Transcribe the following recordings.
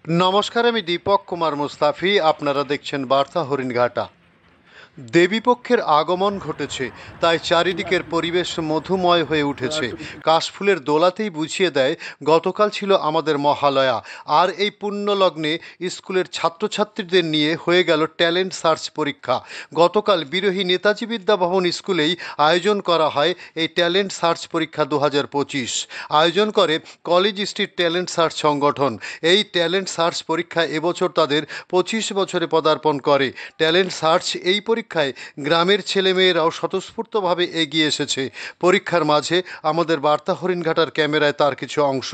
নমস্কার, আমি দীপক কুমার মুস্তাফি। আপনারা দেখছেন বার্তা হরিণঘাটা। দেবীপক্ষের আগমন ঘটেছে, তাই চারিদিকের পরিবেশ মধুময় হয়ে উঠেছে। কাশফুলের দোলাতেই বুঝিয়ে দেয় গতকাল ছিল আমাদের মহালয়া। আর এই পুণ্যলগ্নে স্কুলের ছাত্রছাত্রীদের নিয়ে হয়ে গেল ট্যালেন্ট সার্চ পরীক্ষা। গতকাল বিরোহী নেতাজি বিদ্যাভবন স্কুলেই আয়োজন করা হয় এই ট্যালেন্ট সার্চ পরীক্ষা 2025। আয়োজন করে কলেজ স্ট্রিট ট্যালেন্ট সার্চ সংগঠন। এই ট্যালেন্ট সার্চ পরীক্ষা এবছর তাদের 25 বছরে পদার্পণ করে। ট্যালেন্ট সার্চ এই পরীক্ষায় গ্রামের ছেলেমেয়েরাও স্বতঃস্ফূর্তভাবে এগিয়ে এসেছে। পরীক্ষার মাঝে আমাদের বার্তা হরিণঘাটার ক্যামেরায় তার কিছু অংশ।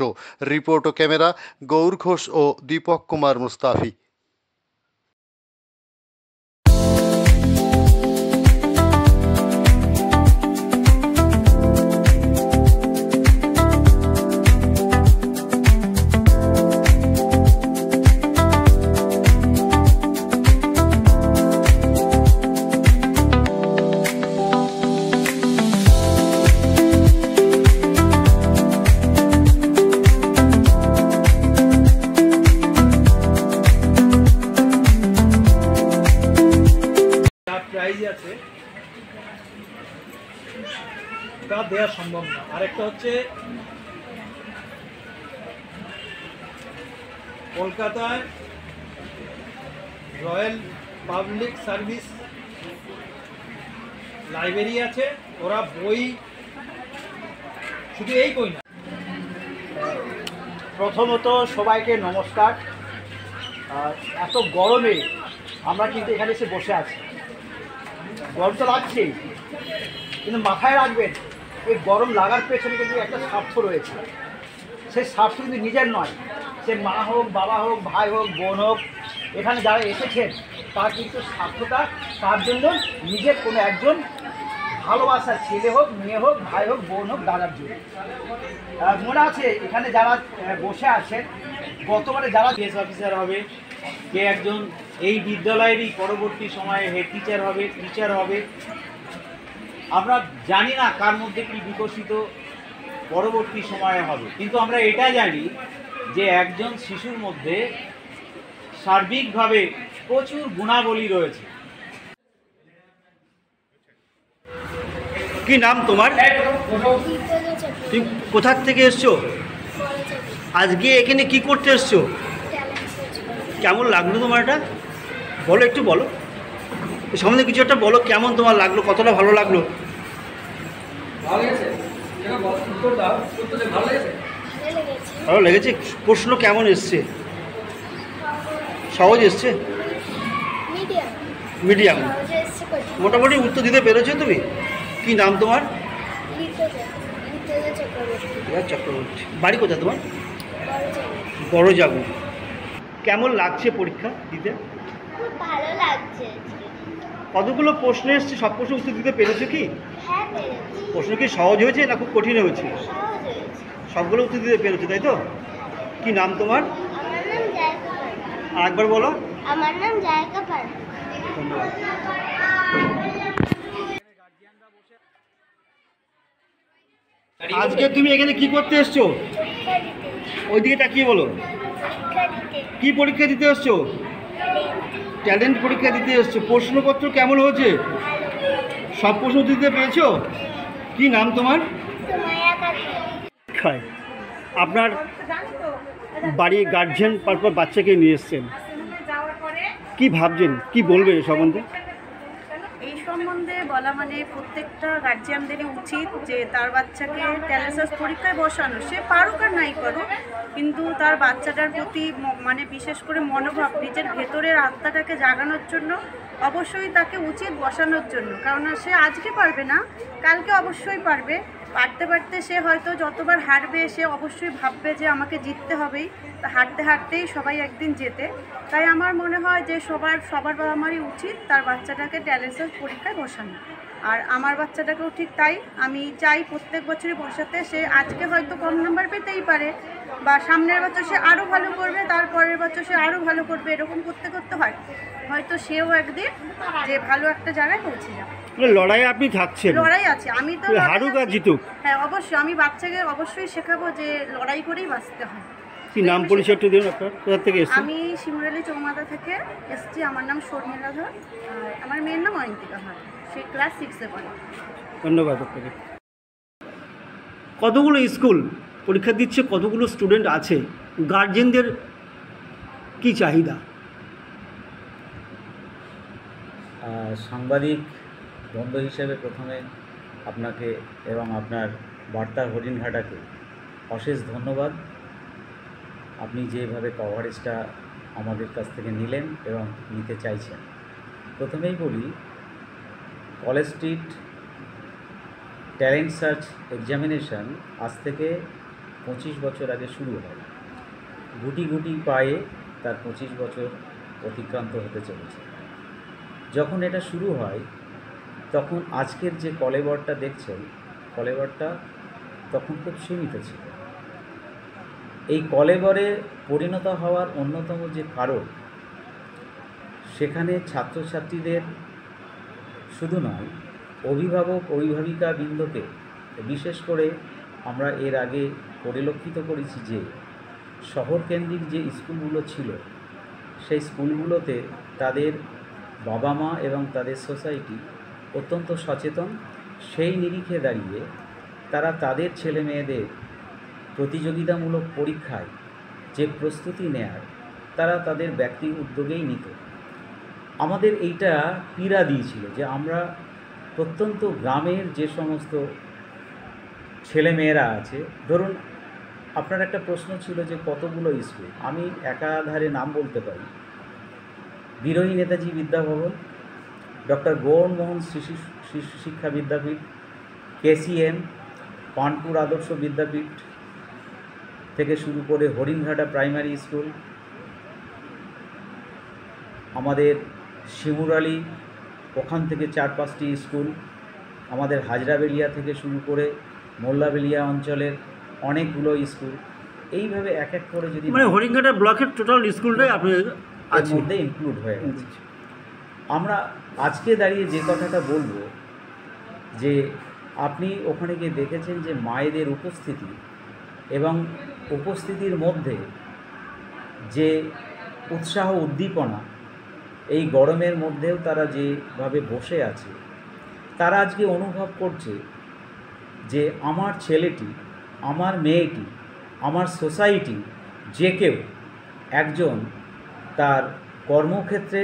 রিপোর্ট ও ক্যামেরা গৌর ঘোষ ও দীপক কুমার মুস্তাফি। প্রাইজ আছে তা দেওয়া সম্ভব না। আরেকটা হচ্ছে কলকাতায় রয়্যাল পাবলিক সার্ভিস লাইব্রেরি আছে, ওরা বই, শুধু এই বই না। প্রথমত সবাইকে নমস্কার। এত গরমে আমরা কিন্তু এখানে এসে বসে আছি। গরম তো লাগছে, কিন্তু মাথায় রাখবেন এই গরম লাগার পেছনে কিন্তু একটা স্বার্থ রয়েছে। সেই স্বার্থ কিন্তু নিজের নয়, সে মা হোক, বাবা হোক, ভাই হোক, বোন হোক, এখানে যারা এসেছেন তার কিন্তু স্বার্থটা তার জন্য নিজের কোনো একজন ভালোবাসার ছেলে হোক, মেয়ে হোক, ভাই হোক, বোন হোক, দাদার জন্য। মনে আছে এখানে যারা বসে আছেন গতবারে যারা কেস অফিসার হবে, কে একজন এই বিদ্যালয়েরই পরবর্তী সময়ে হেড টিচার হবে, টিচার হবে। আমরা জানি না কার মধ্যে কি বিকশিত পরবর্তী সময়ে হবে, কিন্তু আমরা এটা জানি যে একজন শিশুর মধ্যে সার্বিকভাবে প্রচুর গুণাবলী রয়েছে। কি নাম তোমার? তুমি কোথা থেকে এসছো? আজকে এখানে কি করতে এসছো? কেমন লাগলো তোমার? এটা বলো, একটু বলো, সামনে কিছু একটা বলো। কেমন তোমার লাগলো? কতটা ভালো লাগলো? ভালো লেগেছে। প্রশ্ন কেমন এসছে? সহজ এসছে? মিডিয়াম। মোটামুটি উত্তর দিতে পেরেছো তুমি? কি নাম তোমার? চক্রবর্তী। বাড়ি কোথায় তোমার? বড় যাবো। কেমন লাগছে পরীক্ষা দিতে? খুব ভালো লাগছে। কতগুলো প্রশ্ন এসছে, সব প্রশ্ন উত্তর দিতে পেরেছো কি? হ্যাঁ, পেরেছি। প্রশ্ন কি সহজ হয়েছে না খুব কঠিন হয়েছে? সহজ হয়েছে। সবগুলো উত্তর দিতে পেরেছো, তাই তো? কি নাম তোমার? আমার নাম জায়কা পারভীন। আর একবার বলো। আমার নাম জায়কা পারভীন। ধন্যবাদ। আজকে তুমি এখানে কি করতে এসছো? পরীক্ষা দিতে। ওইদিকে তাকিয়ে বলো। পরীক্ষা দিতে। কি পরীক্ষা দিতে এসছো? ট্যালেন্ট পরীক্ষা দিতে এসছো। প্রশ্নপত্র কেমন হয়েছে? ভালো। সব প্রশ্ন উত্তর দিতে পেরেছো? কি নাম তোমার? সুমাইয়া খাতুন। আপনার বাড়ি গার্জিয়ান তারপর বাচ্চাকে নিয়ে এসছেন, কি ভাবছেন, কি বলবেন এ সম্বন্ধে? এই সম্বন্ধে বলা মানে প্রত্যেকটা গার্জিয়ানদেরই উচিত যে তার বাচ্চাকে ট্যালেন্ট সার্চ পরীক্ষায় বসানো। সে পারুক আর নাই করুক, কিন্তু তার বাচ্চাটার প্রতি মানে বিশেষ করে মনোভাব, নিজের ভেতরের আত্মাটাকে জাগানোর জন্য অবশ্যই তাকে উচিত বসানোর জন্য। কারণ সে আজকে পারবে না, কালকে অবশ্যই পারবে। পারতে পারতে সে হয়তো যতবার হারবে সে অবশ্যই ভাববে যে আমাকে জিততে হবেই। তা হারতে হারতেই সবাই একদিন জেতে। তাই আমার মনে হয় যে সবার বাবা মারই উচিত তার বাচ্চাটাকে ট্যালেন্ট সার্চ পরীক্ষায় বসানো। আর আমার বাচ্চাটাকেও ঠিক তাই, আমি চাই প্রত্যেক বছরই বসাতে। সে আজকে হয়তো কম নাম্বার পেতেই পারে, বা সামনের বছর সে আরও ভালো করবে, তারপরের বছর সে আরও ভালো করবে, এরকম করতে করতে হয়তো সেও একদিন যে ভালো একটা জায়গায় পৌঁছে যাবে। লড়াই আপনি থাকছেন? লড়াই আছে, আমি তো হারুক আর জিতুক। হ্যাঁ অবশ্যই, আমি বাচ্চাকে অবশ্যই শেখাবো যে লড়াই করেই বাঁচতে হয়। কি নাম পরিচয় একটু দিন আপনার, কোথা থেকে এসেছেন? আমি শিমুরালি চৌমাথা থেকে এসেছি। আমার নাম শর্মিলা ধর, আর আমার মেয়ের নাম অয়ন্তিকা ধর। সে ক্লাস 6-এ পড়ে। ধন্যবাদ আপনাকে। কতগুলো স্কুল পরীক্ষা দিচ্ছে, কতগুলো স্টুডেন্ট আছে, গার্জেনদের কি চাহিদা? সাংবাদিক বন্ধু হিসেবে প্রথমে আপনাকে এবং আপনার বার্তা হরিণঘাটাকে অশেষ ধন্যবাদ। আপনি যেভাবে কভারেজটা আমাদের কাছ থেকে নিলেন এবং নিতে চাইছেন। প্রথমেই বলি, college street talent search examination আজ থেকে 25 বছর আগে শুরু হয়। গুটি গুটি পায়ে তার 25 বছর অতিক্রান্ত হতে চলেছে। যখন এটা শুরু হয় তখন আজকের যে কলেবরটা দেখছেন, কলেবরটা তখন খুব সীমিত ছিল। এই কলেবরে পরিণত হওয়ার অন্যতম যে কারণ, সেখানে ছাত্রছাত্রীদের শুধু নয়, অভিভাবক অভিভাবিকা বৃন্দকে বিশেষ করে আমরা এর আগে পরিলক্ষিত করেছি যে শহরকেন্দ্রিক যে স্কুলগুলো ছিল, সেই স্কুলগুলোতে তাদের বাবা মা এবং তাদের সোসাইটি অত্যন্ত সচেতন। সেই নিরিখে দাঁড়িয়ে তারা তাদের ছেলে মেয়েদের প্রতিযোগিতামূলক পরীক্ষায় যে প্রস্তুতি নেয়ার, তারা তাদের ব্যক্তি উদ্যোগেই নিত। আমাদের এইটা পীড়া দিয়েছিল যে আমরা প্রত্যন্ত গ্রামের যে সমস্ত ছেলেমেয়েরা আছে, ধরুন আপনার একটা প্রশ্ন ছিল যে কতগুলো স্কুল, আমি একাধারে নাম বলতে পারি। বিরোহী নেতাজি বিদ্যাভবন, ডক্টর গৌর মোহন শিশু শিক্ষা বিদ্যাপীঠ, KCM, পানপুর আদর্শ বিদ্যাপীঠ থেকে শুরু করে হরিণঘাটা প্রাইমারি স্কুল, আমাদের শিমুরালি, ওখান থেকে 4-5টি স্কুল, আমাদের হাজরাবেলিয়া থেকে শুরু করে মোল্লাবেলিয়া অঞ্চলের অনেকগুলো স্কুল। এইভাবে এক এক করে যদি মানে হরিণঘাটা ব্লকের টোটাল স্কুলটাই আপনাদের এর মধ্যে ইনক্লুড হয়ে গেছে। আমরা আজকে দাঁড়িয়ে যে কথাটা বলবো, যে আপনি ওখানে গিয়ে দেখেছেন যে মায়েদের উপস্থিতি এবং উপস্থিতির মধ্যে যে উৎসাহ উদ্দীপনা, এই গরমের মধ্যেও তারা যেভাবে বসে আছে, তারা আজকে অনুভব করছে যে আমার ছেলেটি, আমার মেয়েটি, আমার সোসাইটি, যে কেউ একজন তার কর্মক্ষেত্রে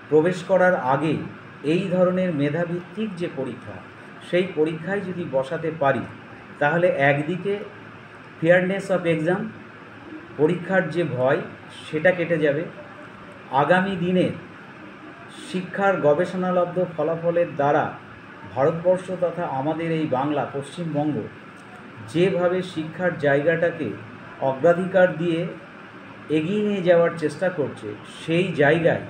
প্রবেশ করার আগে এই ধরনের মেধাভিত্তিক যে পরীক্ষা, সেই পরীক্ষায় যদি বসাতে পারি, তাহলে একদিকে ফেয়ারনেস অফ এক্সাম, পরীক্ষার যে ভয় সেটা কেটে যাবে। আগামী দিনে শিক্ষার গবেষণালব্ধ ফলাফলের দ্বারা ভারতবর্ষ তথা আমাদের এই বাংলা পশ্চিমবঙ্গ যেভাবে শিক্ষার জায়গাটাকে অগ্রাধিকার দিয়ে এগিয়ে নিয়ে যাওয়ার চেষ্টা করছে, সেই জায়গায়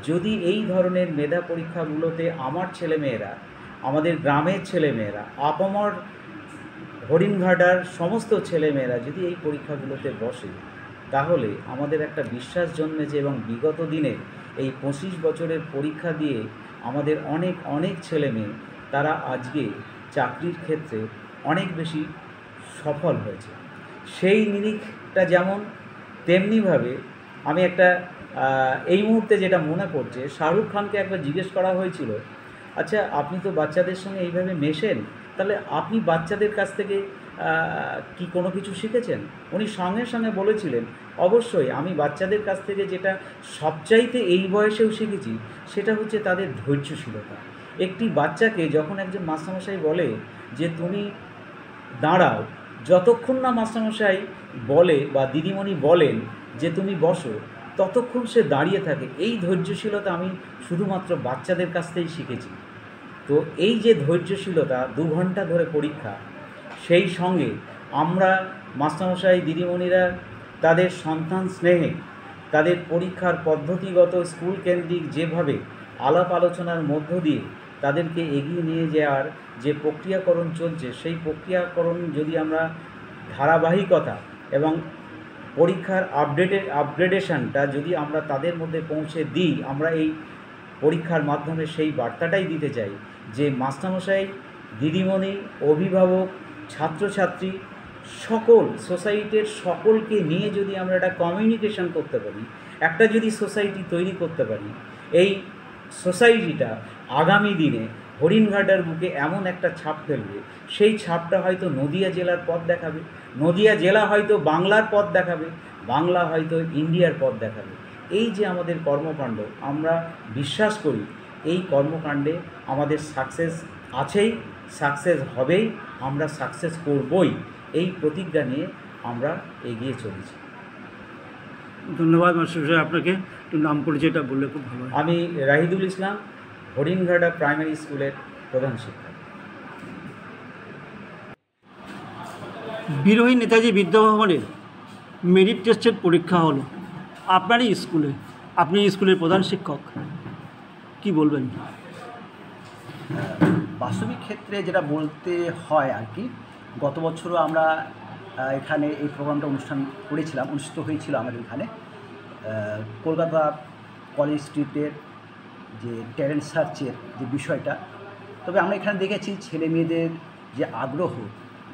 যদি এই ধরনের মেধা পরীক্ষাগুলোতে আমার ছেলেমেয়েরা, আমাদের গ্রামের ছেলেমেয়েরা, আপামর হরিণঘাটার সমস্ত ছেলেমেয়েরা যদি এই পরীক্ষাগুলোতে বসে, তাহলে আমাদের একটা বিশ্বাস জন্মেছে এবং বিগত দিনে এই 25 বছরের পরীক্ষা দিয়ে আমাদের অনেক অনেক ছেলেমেয়ে তারা আজকে চাকরির ক্ষেত্রে অনেক বেশি সফল হয়েছে। সেই নিরিখটা যেমন, তেমনিভাবে আমি একটা এই মুহূর্তে যেটা মনে পড়ছে, শাহরুখ খানকে একবার জিজ্ঞেস করা হয়েছিল, আচ্ছা আপনি তো বাচ্চাদের সঙ্গে এইভাবে মেশেন, তাহলে আপনি বাচ্চাদের কাছ থেকে কি কোনো কিছু শিখেছেন? উনি সঙ্গে সঙ্গে বলেছিলেন, অবশ্যই আমি বাচ্চাদের কাছ থেকে যেটা সবচাইতে এই বয়সেও শিখেছি, সেটা হচ্ছে তাদের ধৈর্যশীলতা। একটি বাচ্চাকে যখন একজন মাস্টারমশাই বলে যে তুমি দাঁড়াও, যতক্ষণ না মাস্টারমশাই বলে বা দিদিমণি বলেন যে তুমি বসো, ততক্ষণ সে দাঁড়িয়ে থাকে। এই ধৈর্যশীলতা আমি শুধুমাত্র বাচ্চাদের কাছ থেকেই শিখেছি। তো এই যে ধৈর্যশীলতা, 2 ঘন্টা ধরে পরীক্ষা, সেই সঙ্গে আমরা মাস্টারমশাই দিদিমণিরা তাদের সন্তান স্নেহে, তাদের পরীক্ষার পদ্ধতিগত স্কুল কেন্দ্রিক যেভাবে আলাপ আলোচনার মধ্য দিয়ে তাদেরকে এগিয়ে নিয়ে যাওয়ার যে প্রক্রিয়াকরণ চলছে, সেই প্রক্রিয়াকরণ যদি আমরা ধারাবাহিকতা এবং পরীক্ষার আপগ্রেডেশনটা যদি আমরা তাদের মধ্যে পৌঁছে দিই, আমরা এই পরীক্ষার মাধ্যমে সেই বার্তাটাই দিতে চাই যে মাস্টারমশাই, দিদিমণি, অভিভাবক, ছাত্রছাত্রী সকল সোসাইটির সকলকে নিয়ে যদি আমরা একটা কমিউনিকেশন করতে পারি, একটা যদি সোসাইটি তৈরি করতে পারি, এই সোসাইটিটা আগামী দিনে হরিণঘাটার বুকে এমন একটা ছাপ ফেলবে, সেই ছাপটা হয়তো নদিয়া জেলার পথ দেখাবে, নদিয়া জেলা হয়তো বাংলার পথ দেখাবে, বাংলা হয়তো ইন্ডিয়ার পথ দেখাবে। এই যে আমাদের কর্মকাণ্ড, আমরা বিশ্বাস করি এই কর্মকাণ্ডে আমাদের সাকসেস আছেই, সাকসেস হবেই, আমরা সাকসেস করবই, এই প্রতিজ্ঞা নিয়ে আমরা এগিয়ে চলেছি। ধন্যবাদ মাস্টার সাহেব, আপনাকে একটু নাম পরিচয়টা বললে খুব ভালো হয়। আমি রাহিদুল ইসলাম, হরিণঘাটা প্রাইমারি স্কুলের প্রধান শিক্ষক। বিরোহী নেতাজি বিদ্যাভবনের মেরিট টেস্টের পরীক্ষা হলো আপনারই স্কুলে, আপনি স্কুলের প্রধান শিক্ষক, কি বলবেন? বাস্তবিক ক্ষেত্রে যেটা বলতে হয় আর কি, গত বছরও আমরা এখানে এই প্রোগ্রামটা অনুষ্ঠিত হয়েছিল আমাদের এখানে কলকাতা কলেজ স্ট্রিটের যে ট্যালেন্ট সার্চের যে বিষয়টা। তবে আমরা এখানে দেখেছি ছেলে মেয়েদের যে আগ্রহ,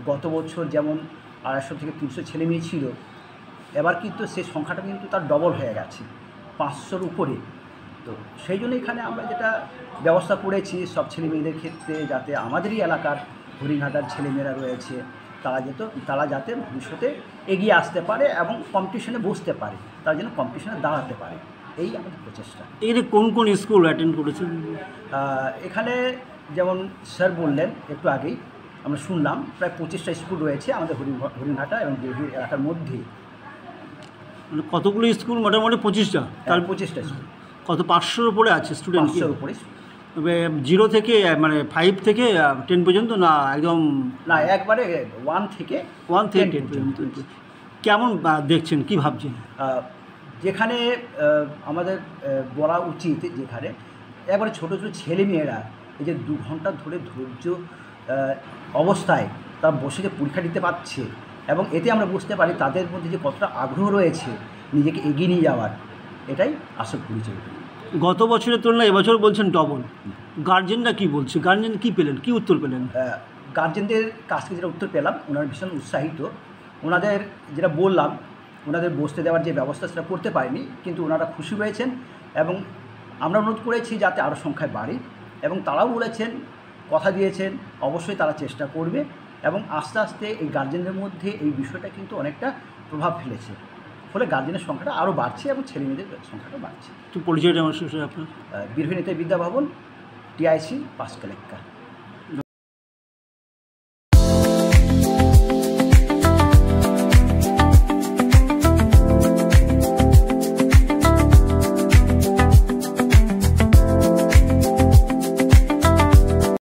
গত বছর যেমন 250 থেকে 300 ছেলে মেয়ে ছিল, এবার কিন্তু সেই সংখ্যাটা কিন্তু তার ডবল হয়ে গেছে, 500-র উপরে। তো সেই জন্য এখানে আমরা যেটা ব্যবস্থা করেছি সব ছেলে মেয়েদের ক্ষেত্রে, যাতে আমাদেরই এলাকার হরিণঘাটার ছেলেমেয়েরা রয়েছে তারা যাতে ভবিষ্যতে এগিয়ে আসতে পারে এবং কম্পিটিশনে বসতে পারে, তার জন্য কম্পিটিশনে দাঁড়াতে পারে, এই আমাদের প্রচেষ্টা। এর কোন কোন স্কুল অ্যাটেন্ড করেছেন? এখানে যেমন স্যার বললেন একটু আগেই, আমরা শুনলাম প্রায় 25টা স্কুল রয়েছে আমাদের হরিণঘাটা এবং বিরোহী এলাকার মধ্যে। মানে কতগুলো স্কুল? মোটামুটি 25টা। তার 25টা স্কুল। কত 500-র উপরে আছে স্টুডেন্ট? 500-র উপরে। তবে 0 থেকে মানে 5 থেকে 10 পর্যন্ত না, একদম না, একবারে 1 থেকে 10 পর্যন্ত। কেমন দেখছেন, কি ভাবছেন? যেখানে আমাদের বলা উচিত, যেখানে একবারে ছোটো ছোটো ছেলেমেয়েরা এই যে 2 ঘন্টা ধরে ধৈর্য অবস্থায় তারা বসে যে পরীক্ষা দিতে পারছে, এবং এতে আমরা বুঝতে পারি তাদের মধ্যে যে কতটা আগ্রহ রয়েছে নিজেকে এগিয়ে নিয়ে যাওয়ার, এটাই আসল পরিচয়। গত বছরের তুলনায় এবছর বলছেন ডবল। গার্জেনরা কি বলছে? গার্জেন কি পেলেন, কি উত্তর পেলেন? গার্জেনদের কাছ থেকে যেটা উত্তর পেলাম, ওনারা ভীষণ উৎসাহিত। ওনাদের যেটা বললাম, ওনাদের বসতে দেওয়ার যে ব্যবস্থা সেটা করতে পারেনি, কিন্তু ওনারা খুশি হয়েছেন এবং আমরা অনুরোধ করেছি যাতে আরও সংখ্যায় বাড়ে, এবং তারাও বলেছেন, কথা দিয়েছেন অবশ্যই তারা চেষ্টা করবে, এবং আস্তে আস্তে এই গার্জেনদের মধ্যে এই বিষয়টা কিন্তু অনেকটা প্রভাব ফেলেছে, ফলে গার্জেনের সংখ্যাটা আরও বাড়ছে এবং ছেলেমেয়েদের সংখ্যাটা বাড়ছে। একটু পরিচয়টা আমার আপনার? বিরোহী নেতাজি বিদ্যাভবন, TIC, পাঁচকালেক্কা।